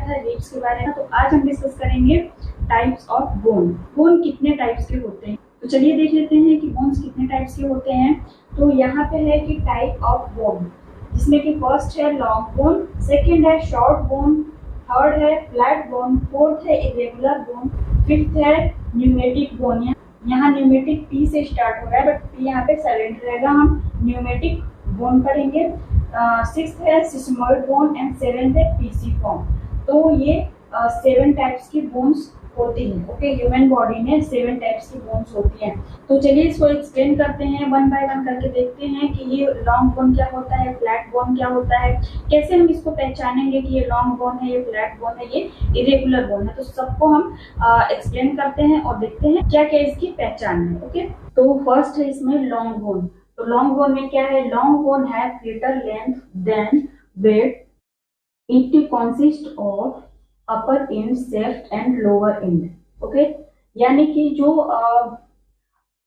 था रिब्स के बारे में, तो आज हम डिस्कस करेंगे टाइप्स ऑफ बोन। बोन कितने टाइप्स के होते हैं, तो चलिए देख लेते हैं कि बोन्स कितने टाइप्स के होते हैं। तो यहाँ पे है कि टाइप ऑफ बोन, जिसमें कि फर्स्ट है लॉन्ग बोन, सेकेंड है शॉर्ट बोन, थर्ड है फ्लैट बोन, फोर्थ है इरेगुलर बोन, फिफ्थ है न्यूमेटिक बोन। यहाँ न्यूमेटिक पी से स्टार्ट हो रहा है बट पी यहाँ पे साइलेंट रहेगा, हम न्यूमेटिक बोन पढ़ेंगे। सिक्स्थ है सिस्मोइड बोन एंड सेवेंथ है पीसीफॉर्म। तो ये 7 टाइप्स की बोन्स होती हैं। ओके, ह्यूमन बॉडी में 7 टाइप्स की बोन्स होती हैं। तो चलिए इसको एक्सप्लेन करते हैं, वन बाय वन करके देखते हैं कि ये लॉन्ग बोन क्या होता है, फ्लैट बोन क्या होता है, कैसे हम इसको पहचानेंगे कि ये लॉन्ग बोन है, ये फ्लैट बोन है, ये इरेगुलर बोन है। तो सबको हम एक्सप्लेन करते हैं और देखते हैं क्या क्या इसकी पहचान है। ओके, तो फर्स्ट है इसमें लॉन्ग बोन। तो लॉन्ग बोन में क्या है, लॉन्ग बोन है greater length than breadth, it consist of upper end, shaft and lower end. Okay, यानी कि जो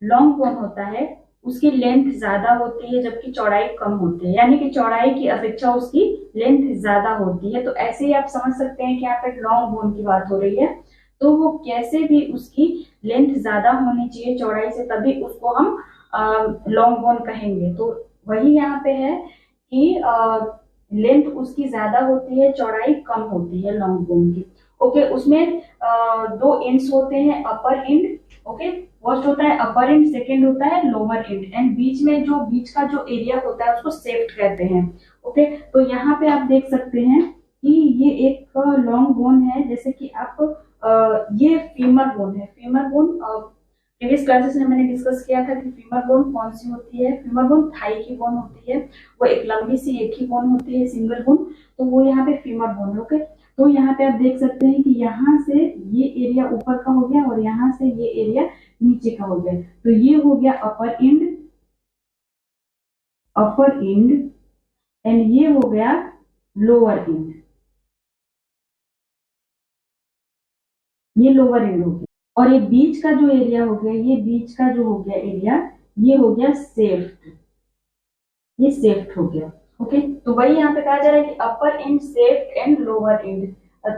लॉन्ग बोन होता है उसकी लेंथ ज्यादा होती है जबकि चौड़ाई कम होती है, यानी कि चौड़ाई की अपेक्षा उसकी लेंथ ज्यादा होती है। तो ऐसे ही आप समझ सकते हैं कि यहाँ पे लॉन्ग बोन की बात हो रही है, तो वो कैसे भी उसकी लेंथ ज्यादा होनी चाहिए चौड़ाई से, तभी उसको हम लॉन्ग बोन कहेंगे। तो वही यहाँ पे है कि लेंथ उसकी ज्यादा होती है, चौड़ाई कम होती है लॉन्ग बोन की। ओके, उसमें 2 एंड्स होते हैं, अपर एंड। ओके, फर्स्ट होता है अपर एंड, सेकेंड होता है लोअर एंड, एंड बीच में जो बीच का जो एरिया होता है उसको शेफ्ट कहते हैं। ओके, तो यहाँ पे आप देख सकते हैं कि ये एक लॉन्ग बोन है, जैसे कि आप ये फीमर बोन है। फीमर बोन प्रीवियस क्लासेस में मैंने डिस्कस किया था कि फीमर बोन कौन सी होती है। फीमर बोन थाई की बोन होती है, वो एक लंबी सी एक ही बोन होती है, सिंगल बोन। तो वो यहाँ पे फीमर बोन है। ओके, तो यहाँ पे आप देख सकते हैं कि यहाँ से ये एरिया ऊपर का हो गया और यहाँ से ये एरिया नीचे का हो गया। तो ये हो गया अपर एंड, अपर एंड, एंड ये हो गया लोअर एंड, ये लोअर एंड हो गया। और ये बीच का जो एरिया हो गया, ये बीच का जो हो गया एरिया, ये हो गया शेफ्ट, ये शेफ्ट हो गया। ओके, तो वही यहाँ पे कहा जा रहा है कि upper end, shaft and lower end,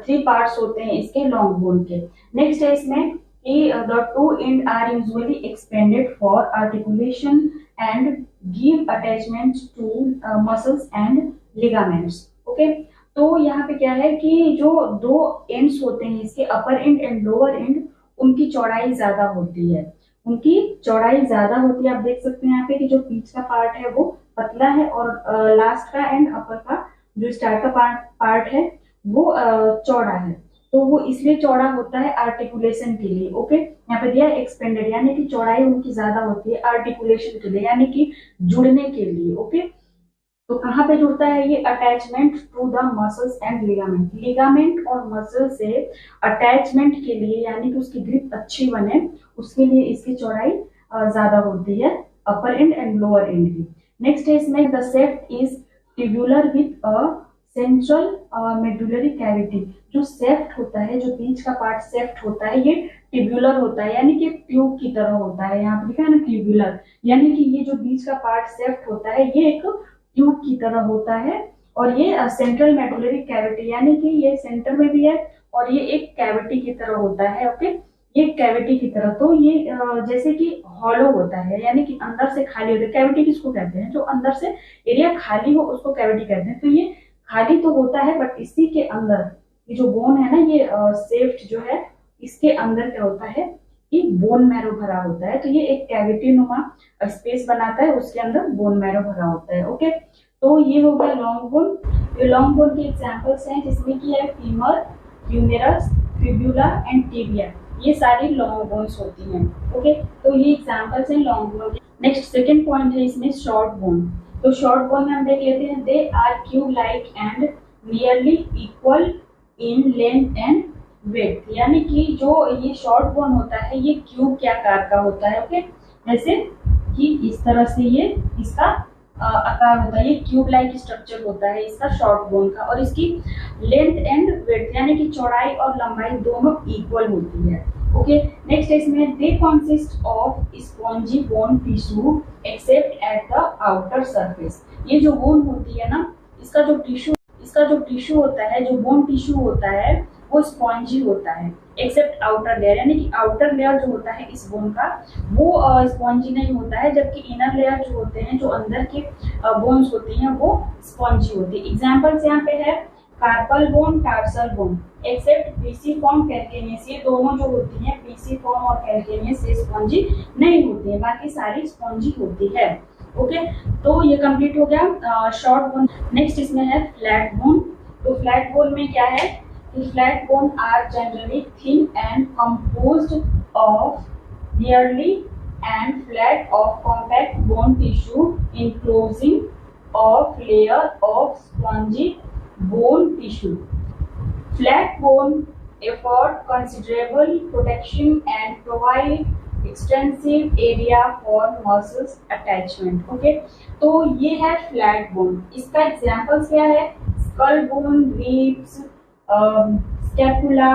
3 parts होते हैं इसके लॉन्ग बोन के। नेक्स्ट है इसमें कि the 2 end are usually expanded for articulation and give attachment to muscles and ligaments. Okay, तो यहाँ पे क्या है कि जो 2 एंड्स होते हैं इसके, अपर एंड एंड लोअर एंड, उनकी चौड़ाई ज्यादा होती है, उनकी चौड़ाई ज्यादा होती है। आप देख सकते हैं यहाँ पे कि जो बीच का पार्ट है वो पतला है और लास्ट का एंड अपर का जो स्टार्ट का पार्ट है वो चौड़ा है। तो वो इसलिए चौड़ा होता है आर्टिकुलेशन के लिए। ओके, यहाँ पे दिया एक्सपेंडेड, यानी कि चौड़ाई उनकी ज्यादा होती है आर्टिकुलेशन के लिए, यानी कि जुड़ने के लिए। ओके, तो कहाँ पे जुड़ता है ये, attachment to the muscles and ligament. Ligament और मसल से अटैचमेंट के लिए, यानी कि उसकी ग्रिप अच्छी बने, उसके लिए इसकी चौड़ाई ज्यादा होती है, upper end and lower end की। नेक्स्ट है इसमें the shaft is tubular with a central medullary cavity. जो शेफ्ट होता है, जो बीच का पार्ट शेफ्ट होता है, ये ट्यूबुलर होता है, यानी कि ट्यूब की तरह होता है। यहाँ पे लिखा है ना ट्यूबुलर, यानी कि ये जो बीच का पार्ट शेफ्ट होता है ये एक ट्यूब की तरह होता है। और ये सेंट्रल मेडुलरी कैविटी, यानी कि ये सेंटर में भी है और ये एक कैविटी की तरह होता है। ओके, ये कैविटी की तरह, तो ये जैसे कि हॉलो होता है, यानी कि अंदर से खाली होता है। कैविटी किसको कहते हैं, जो अंदर से एरिया खाली हो उसको कैविटी कहते हैं। तो ये खाली तो होता है बट इसी के अंदर ये जो बोन है ना, ये शेफ्ट जो है, इसके अंदर क्या होता है कि बोन मैरो भरा होता है। तो ये एक कैविटी नुमा स्पेस बनाता है, उसके अंदर बोन मैरो भरा होता है। ओके, तो ये हो गया लॉन्ग बोन। ये लॉन्ग बोन के एग्जांपल्स हैं, जिसमें कि है फीमर, ह्यूमेरस, फिब्युला एंड टिबिया। ये सारी लॉन्ग बोन्स होती हैं। ओके, तो ये एग्जांपल्स हैं लॉन्ग बोन के। नेक्स्ट सेकंड पॉइंट है इसमें शॉर्ट बोन। तो शॉर्ट बोन में हम देख लेते हैं, they are cube like and nearly equal in length and weight. यानी कि जो ये शॉर्ट बोन होता है ये क्यूब के आकार का होता है। ओके, जैसे कि इस तरह से ये इसका आकार होता है, ये क्यूब लाइक स्ट्रक्चर होता है इसका शॉर्ट बोन का। और इसकी लेंथ एंड वेट, यानी कि चौड़ाई और लंबाई दोनों इक्वल होती है। ओके, नेक्स्ट इसमें they consist of spongy bone tissue accept at the outer surface. ये जो बोन होती है ना, इसका जो टिश्यू इसका जो टिश्यू होता है, जो बोन टिश्यू होता है, वो स्पॉन्जी होता है एक्सेप्ट आउटर लेयर, यानी कि आउटर लेयर जो होता है इस बोन का वो स्पॉन्जी नहीं होता है, जबकि इनर लेयर जो होते हैं, जो अंदर के बोन्स होती हैं, वो स्पॉन्जी होती है। एग्जाम्पल्स यहाँ पे है carpal bone, tarsal bone, except pisiform, calcaneus. ये दोनों जो होती हैं पीसीफॉर्म और कैल्केनियस, से स्पॉन्जी नहीं होती है, बाकी सारी स्पॉन्जी होती है। ओके, तो ये कंप्लीट हो गया शॉर्ट बोन। नेक्स्ट इसमें है फ्लैट बोन। तो फ्लैट बोन में क्या है कि flat bone are generally thin and composed of nearly and flat of compact bone tissue enclosing of layer of spongy bone tissue. Flat bone afford considerable protection and provide extensive area for muscles attachment. Okay, तो ये है flat bone. इसका examples क्या है? Skull bone, ribs, scapula,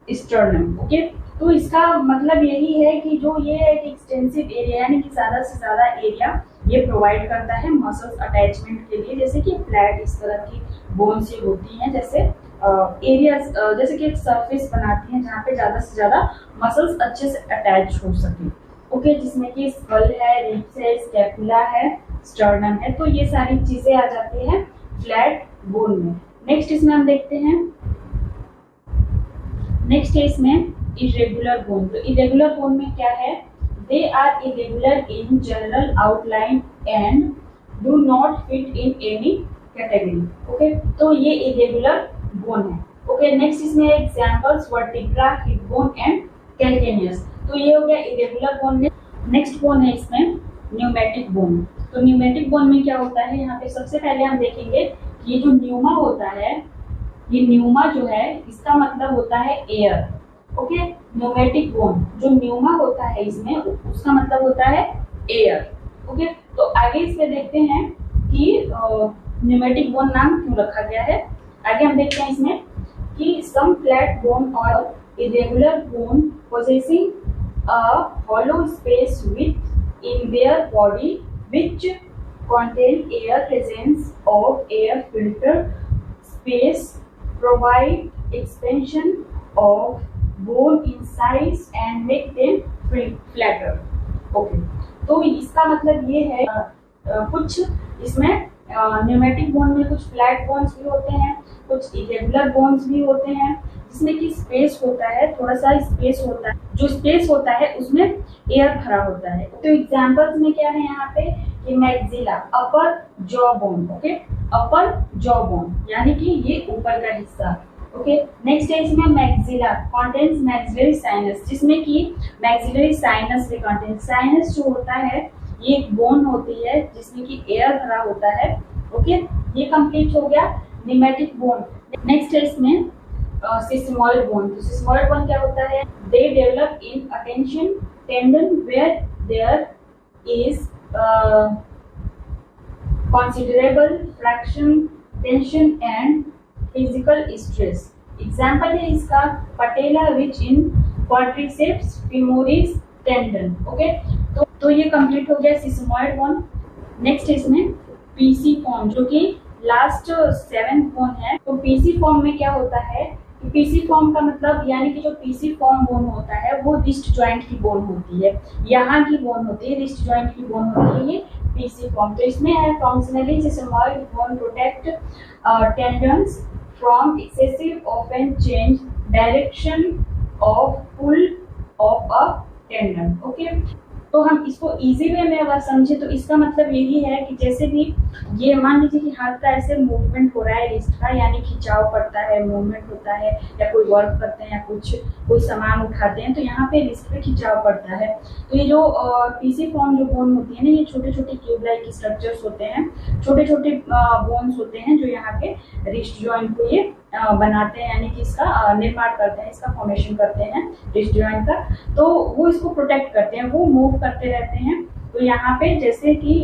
sternum. Okay, तो इसका मतलब यही है कि जो ये एक एक्सटेंसिव एरिया, यानी कि ज्यादा से ज्यादा एरिया ये प्रोवाइड करता है मसल्स अटैचमेंट के लिए। जैसे कि फ्लैट इस तरह की बोन्स ये होती हैं, जैसे एरियाज, जैसे कि एक सरफेस बनाती हैं जहाँ पे ज्यादा से ज्यादा मसल्स अच्छे से अटैच हो सके। ओके, जिसमें कि स्कल है, रिब्स है, स्कैपुला है, स्टर्नम है, तो ये सारी चीजें आ जाती हैं फ्लैट बोन में। नेक्स्ट इसमें हम देखते हैं, नेक्स्ट है इसमें इरेगुलर बोन। तो इरेगुलर बोन में क्या है? They are irregular in general outline and do not fit in any category. Okay, तो ये इरेगुलर बोन है। ओके, नेक्स्ट इसमें examples vertebra, hip bone and calcaneus. तो ये हो गया इरेगुलर बोन में। नेक्स्ट बोन है इसमें न्यूमेटिक बोन। तो न्यूमेटिक बोन में क्या होता है? यहाँ पे सबसे पहले हम देखेंगे ये जो न्यूमा होता है, ये न्यूमा जो है इसका मतलब होता है एयर। ओके, न्यूमेटिक बोन जो न्यूमा होता है इसमें, उसका मतलब होता है एयर। ओके, तो आगे इसमें देखते हैं कि न्यूमेटिक बोन नाम क्यों रखा गया है। आगे हम देखते हैं इसमें कि सम फ्लैट बोन और irregular bone possessing a hollow space with in their body which contain air presence of air filter space provide expansion of bone in size and make them flatter. Okay, तो इसका मतलब ये है कुछ इसमें pneumatic bone में कुछ flat bones भी होते हैं, कुछ इरेगुलर बोन्स भी होते हैं, जिसमें कि स्पेस होता है, थोड़ा सा स्पेस होता है, जो स्पेस होता है उसमें एयर भरा होता है। तो एग्जांपल्स में क्या है यहाँ पे कि मैक्सिला, अपर जॉ बोन। ओके, अपर जॉ बोन यानी कि ये ऊपर का हिस्सा। ओके, नेक्स्ट है इसमें मैक्सिला कंटेन्स मैक्सिलरी साइनस, जिसमें कि मैक्सिलरी साइनस भी कंटेन। साइनस जो होता है ये एक बोन होती है जिसमें कि एयर भरा होता है। ओके, ये कंप्लीट हो गया न्यूमेटिक बोन। नेक्स्ट है इसमें सिस्मॉइड बोन। तो सिस्मॉइड बोन क्या होता है? They develop in attention tendon where there is considerable friction, tension and physical stress. Example है इसका patella rich in quadriceps femoris tendon. Okay, तो ये कंप्लीट हो गया सिस्मॉइड बोन। नेक्स्ट इसमें पीसी फॉर्म, जो कि लास्ट 7th बोन है। तो पीसी फॉर्म में क्या होता है कि पीसी फॉर्म का मतलब यानी कि जो पीसी फॉर्म बोन होता है वो रिस्ट जॉइंट की बोन होती है, यहाँ की बोन होती है, रिस्ट जॉइंट की बोन होती है ये पीसी फॉर्म। तो इसमें है functionally sesamoid bone protect tendons from excessive often change direction of pull of a tendon. Okay, तो हम इसको इजी वे में अगर समझे तो इसका मतलब यही है कि जैसे भी ये मान लीजिए कि हाथ का ऐसे मूवमेंट हो रहा है रिस्ट का, यानी खिंचाव पड़ता है, मूवमेंट होता है, या कोई वर्क करते हैं या कोई सामान उठाते हैं, तो यहाँ पे रिस्ट पे खिंचाव पड़ता है। तो ये जो पीसी फॉर्म जो बोन होती है ना, ये छोटे छोटे ट्यूब लाइक स्ट्रक्चर्स होते हैं, छोटे छोटे बोन्स होते हैं जो यहाँ के रिस्ट जॉइंट को ये बनाते हैं, यानी कि इसका निर्माण करते हैं, इसका फॉर्मेशन करते हैं रिस्ट जॉइंट का। तो वो इसको प्रोटेक्ट करते हैं, वो मूव करते रहते हैं। तो यहाँ पे जैसे कि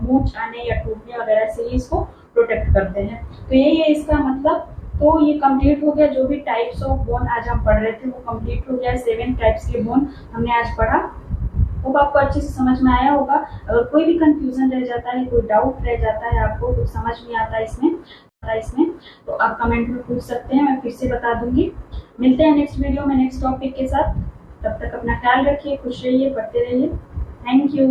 मूंछ आने या टूटने वगैरह से ही इसको प्रोटेक्ट करते हैं। तो यही है इसका मतलब। तो ये कंप्लीट हो गया, जो भी टाइप्स ऑफ बोन आज हम पढ़ रहे थे वो कंप्लीट हो गया। 7 टाइप्स के बोन हमने आज पढ़ा। होप आपको अच्छे से समझ में आया होगा। अगर कोई भी कंफ्यूजन रह जाता है, कोई डाउट रह जाता है, आपको कुछ समझ नहीं आता इसमें तो आप कमेंट में पूछ सकते हैं, मैं फिर से बता दूंगी। मिलते हैं नेक्स्ट वीडियो में नेक्स्ट टॉपिक के साथ। तब तक अपना ख्याल रखिए, खुश रहिए, पढ़ते रहिए। Thank you.